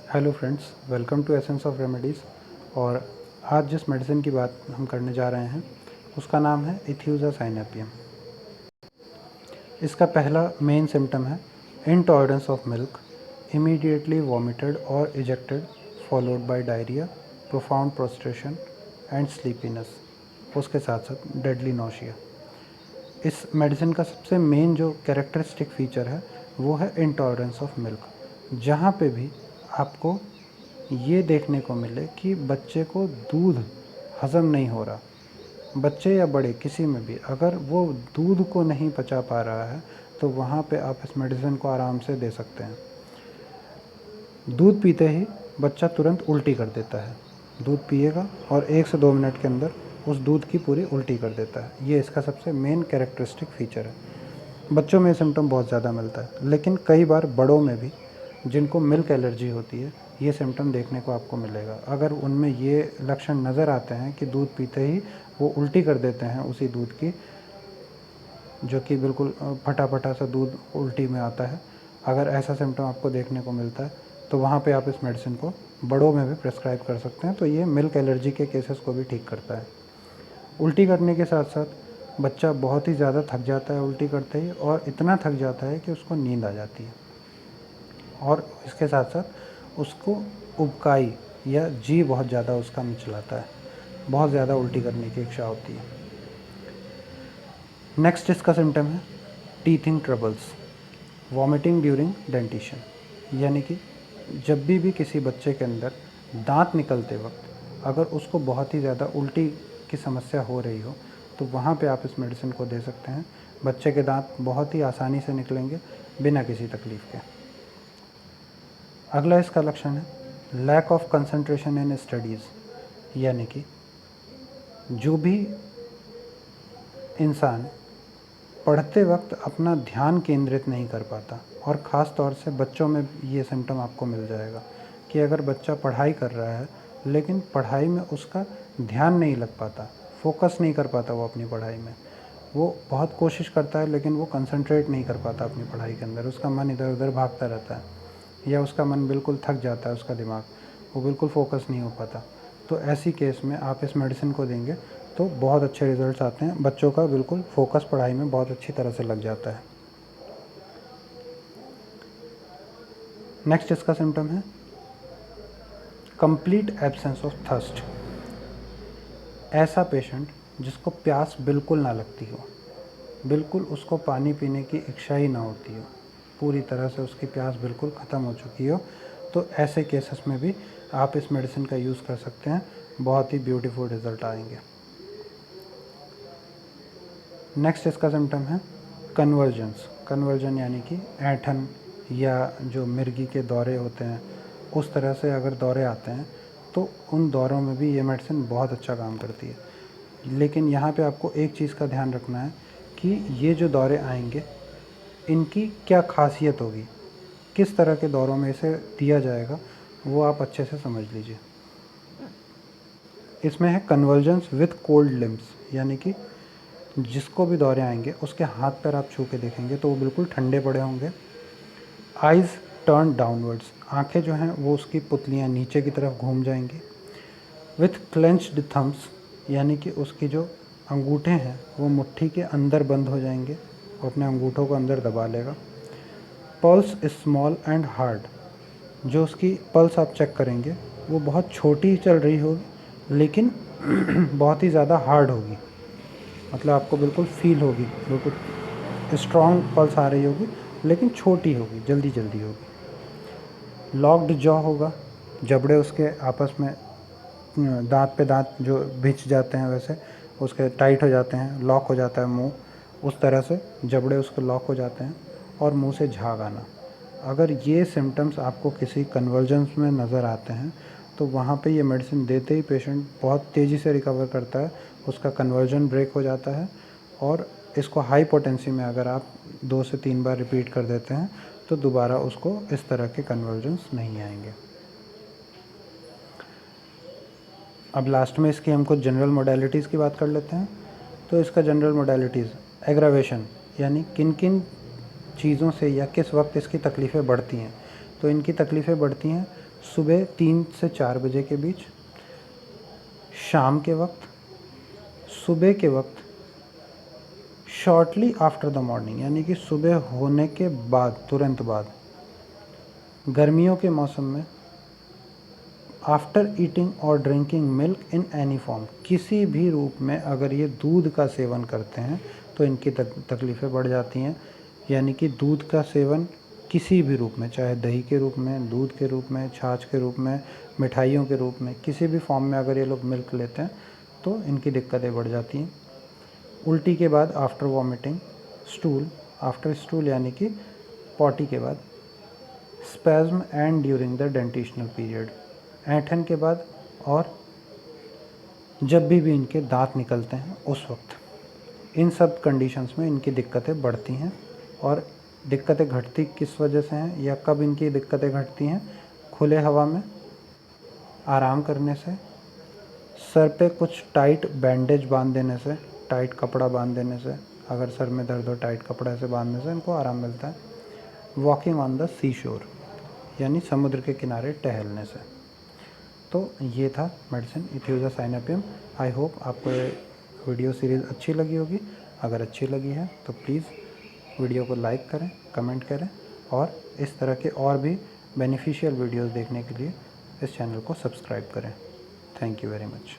Hello friends, welcome to essence of remedies. और आज जिस मेडिसिन की बात हम करने जा रहे हैं उसका नाम है इथ्यूज़ा साइनेपियम। इसका पहला मेन सिम्टम है intolerance of milk, immediately vomited और ejected followed by diarrhoea, profound prostration and sleepiness, उसके साथ साथ डेडली नोशिया। इस मेडिसिन का सबसे मेन जो कैरेक्टरिस्टिक फीचर है वो है इनटॉलरेंस ऑफ मिल्क। जहाँ पे भी आपको ये देखने को मिले कि बच्चे को दूध हज़म नहीं हो रहा, बच्चे या बड़े किसी में भी अगर वो दूध को नहीं पचा पा रहा है तो वहाँ पे आप इस मेडिसिन को आराम से दे सकते हैं। दूध पीते ही बच्चा तुरंत उल्टी कर देता है, दूध पिएगा और 1 से 2 मिनट के अंदर उस दूध की पूरी उल्टी कर देता है। ये इसका सबसे मेन कैरेक्टरिस्टिक फीचर है। बच्चों में सिम्टम बहुत ज़्यादा मिलता है, लेकिन कई बार बड़ों में भी जिनको मिल्क एलर्जी होती है ये सिम्टम देखने को आपको मिलेगा। अगर उनमें ये लक्षण नज़र आते हैं कि दूध पीते ही वो उल्टी कर देते हैं उसी दूध की, जो कि बिल्कुल फटा सा दूध उल्टी में आता है, अगर ऐसा सिम्टम आपको देखने को मिलता है तो वहाँ पे आप इस मेडिसिन को बड़ों में भी प्रेस्क्राइब कर सकते हैं। तो ये मिल्क एलर्जी के केसेस को भी ठीक करता है। उल्टी करने के साथ साथ बच्चा बहुत ही ज़्यादा थक जाता है उल्टी करते ही, और इतना थक जाता है कि उसको नींद आ जाती है, और इसके साथ साथ उसको उबकाई या जी बहुत ज़्यादा उसका मिचलाता है, बहुत ज़्यादा उल्टी करने की इच्छा होती है। नेक्स्ट इसका सिम्टम है teething troubles, vomiting during dentition. यानी कि जब भी किसी बच्चे के अंदर दांत निकलते वक्त अगर उसको बहुत ही ज़्यादा उल्टी की समस्या हो रही हो तो वहाँ पे आप इस मेडिसिन को दे सकते हैं। बच्चे के दांत बहुत ही आसानी से निकलेंगे बिना किसी तकलीफ़ के। अगला इसका लक्षण है lack of concentration in studies. यानी कि जो भी इंसान पढ़ते वक्त अपना ध्यान केंद्रित नहीं कर पाता, और ख़ास तौर से बच्चों में ये सिम्टम आपको मिल जाएगा कि अगर बच्चा पढ़ाई कर रहा है लेकिन पढ़ाई में उसका ध्यान नहीं लग पाता, फोकस नहीं कर पाता, वो अपनी पढ़ाई में वो बहुत कोशिश करता है लेकिन वो कंसंट्रेट नहीं कर पाता अपनी पढ़ाई के अंदर, उसका मन इधर उधर भागता रहता है, या उसका मन बिल्कुल थक जाता है, उसका दिमाग वो बिल्कुल फोकस नहीं हो पाता। तो ऐसी केस में आप इस मेडिसिन को देंगे तो बहुत अच्छे रिजल्ट्स आते हैं, बच्चों का बिल्कुल फोकस पढ़ाई में बहुत अच्छी तरह से लग जाता है। नेक्स्ट इसका सिम्टम है कंप्लीट एब्सेंस ऑफ थर्स्ट। ऐसा पेशेंट जिसको प्यास बिल्कुल ना लगती हो, बिल्कुल उसको पानी पीने की इच्छा ही ना होती हो, पूरी तरह से उसकी प्यास बिल्कुल ख़त्म हो चुकी हो, तो ऐसे केसेस में भी आप इस मेडिसिन का यूज़ कर सकते हैं, बहुत ही ब्यूटीफुल रिज़ल्ट आएंगे। नेक्स्ट इसका सिम्टम है कन्वर्जेंस। कन्वर्जन यानी कि ऐंठन या जो मिर्गी के दौरे होते हैं उस तरह से अगर दौरे आते हैं तो उन दौरों में भी ये मेडिसिन बहुत अच्छा काम करती है। लेकिन यहाँ पे आपको एक चीज़ का ध्यान रखना है कि ये जो दौरे आएंगे इनकी क्या खासियत होगी, किस तरह के दौरों में इसे दिया जाएगा, वो आप अच्छे से समझ लीजिए। इसमें है कन्वर्जेंस विथ कोल्ड लिम्स। यानी कि जिसको भी दौरे आएंगे उसके हाथ पैर आप छू के देखेंगे तो वो बिल्कुल ठंडे पड़े होंगे। आइज़ टर्न डाउनवर्ड्स, आंखें जो हैं वो उसकी पुतलियाँ नीचे की तरफ घूम जाएंगी। विथ क्लेंच्ड थम्स, यानी कि उसकी जो अंगूठे हैं वो मुट्ठी के अंदर बंद हो जाएंगे, वो अपने अंगूठों को अंदर दबा लेगा। पल्स स्मॉल एंड हार्ड, जो उसकी पल्स आप चेक करेंगे वो बहुत छोटी चल रही होगी लेकिन बहुत ही ज़्यादा हार्ड होगी, मतलब आपको बिल्कुल फील होगी, बिल्कुल स्ट्रॉन्ग पल्स आ रही होगी लेकिन छोटी होगी, जल्दी जल्दी होगी। लॉक्ड जॉ होगा, जबड़े उसके आपस में दांत पे दांत जो भिंच जाते हैं वैसे उसके टाइट हो जाते हैं, लॉक हो जाता है मुंह, उस तरह से जबड़े उसके लॉक हो जाते हैं। और मुंह से झाग आना, अगर ये सिम्टम्स आपको किसी कन्वर्जेंस में नज़र आते हैं तो वहाँ पे ये मेडिसिन देते ही पेशेंट बहुत तेज़ी से रिकवर करता है, उसका कन्वर्जन ब्रेक हो जाता है। और इसको हाई पोटेंसी में अगर आप 2 से 3 बार रिपीट कर देते हैं तो दोबारा उसको इस तरह के कन्वर्जेंस नहीं आएंगे। अब लास्ट में इसकी हम कुछ जनरल मोडेलिटीज़ की बात कर लेते हैं। तो इसका जनरल मोडेलिटीज़ एग्रावेशन, यानी किन किन चीज़ों से या किस वक्त इसकी तकलीफ़ें बढ़ती हैं। तो इनकी तकलीफ़ें बढ़ती हैं सुबह 3 से 4 बजे के बीच, शाम के वक्त, सुबह के वक्त, शॉर्टली आफ्टर द मॉर्निंग यानी कि सुबह होने के बाद, तुरंत बाद। गर्मियों के मौसम में आफ्टर ईटिंग और drinking milk in any form, किसी भी रूप में अगर ये दूध का सेवन करते हैं तो इनकी तकलीफ़ें बढ़ जाती हैं। यानी कि दूध का सेवन किसी भी रूप में, चाहे दही के रूप में, दूध के रूप में, छाछ के रूप में, मिठाइयों के रूप में, किसी भी फॉर्म में अगर ये लोग मिल्क लेते हैं तो इनकी दिक्कतें बढ़ जाती हैं। उल्टी के बाद after vomiting, stool after stool यानी कि पॉटी के बाद, spasm and during the dentitional period, ऐंठन के बाद, और जब भी इनके दांत निकलते हैं उस वक्त। इन सब कंडीशंस में इनकी दिक्कतें बढ़ती हैं। और दिक्कतें घटती किस वजह से हैं या कब इनकी दिक्कतें घटती हैं? खुले हवा में आराम करने से, सर पे कुछ टाइट बैंडेज बांध देने से, टाइट कपड़ा बांध देने से, अगर सर में दर्द हो टाइट कपड़े से बांधने से इनको आराम मिलता है। वॉकिंग ऑन द सी शोर यानी समुद्र के किनारे टहलने से। तो ये था मेडिसिन इथ्यूजा साइनेपियम। आई होप आपको ये वीडियो सीरीज़ अच्छी लगी होगी। अगर अच्छी लगी है तो प्लीज़ वीडियो को लाइक करें, कमेंट करें, और इस तरह के और भी बेनिफिशियल वीडियोस देखने के लिए इस चैनल को सब्सक्राइब करें। Thank you very much.